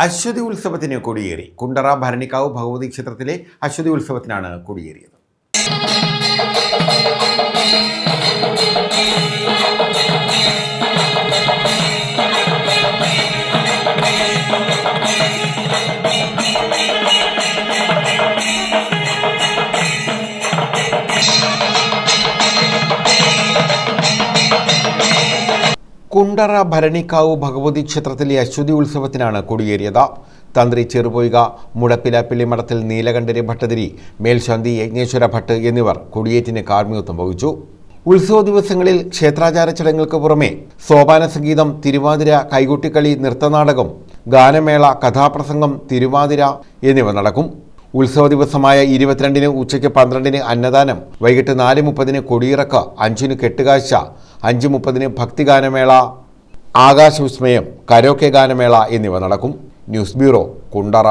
അശ്വതി ഉത്സവത്തിന് കൊടിയേറി. കുണ്ടറ ഭരണിക്കാവ് ഭഗവതി ക്ഷേത്രത്തിലെ അശ്വതി ഉത്സവത്തിനാണ് കൊടിയേറിയത്. കുണ്ടറ ഭരണിക്കാവ് ഭഗവതി ക്ഷേത്രത്തിലെ അശ്വതി ഉത്സവത്തിനാണ് കൊടിയേറിയത്. തന്ത്രി ചെറുപൊയ്ക, മുടപ്പില പിള്ളിമഠത്തിൽ നീലകണ്ഠരി ഭട്ടതിരി, മേൽശാന്തി യജ്ഞേശ്വര ഭട്ട് എന്നിവർ കൊടിയേറ്റിന് കാർമ്മികത്വം വഹിച്ചു. ഉത്സവ ദിവസങ്ങളിൽ ക്ഷേത്രാചാര ചടങ്ങുകൾക്ക് പുറമെ സോപാന സംഗീതം, തിരുവാതിര, കൈകൊട്ടിക്കളി, നൃത്തനാടകം, ഗാനമേള, കഥാപ്രസംഗം, തിരുവാതിര എന്നിവ നടക്കും. ഉത്സവ ദിവസമായ 22-ന് ഉച്ചയ്ക്ക് 12-ന് അന്നദാനം, വൈകിട്ട് 4:30-ന് കൊടിയിറക്ക്, 5-ന് കെട്ടുകാഴ്ച, 5:30-ന് ഭക്തിഗാനമേള, ആകാശവിസ്മയം, കരോക്കെ ഗാനമേള എന്നിവ നടക്കും. News bureau, Kundara.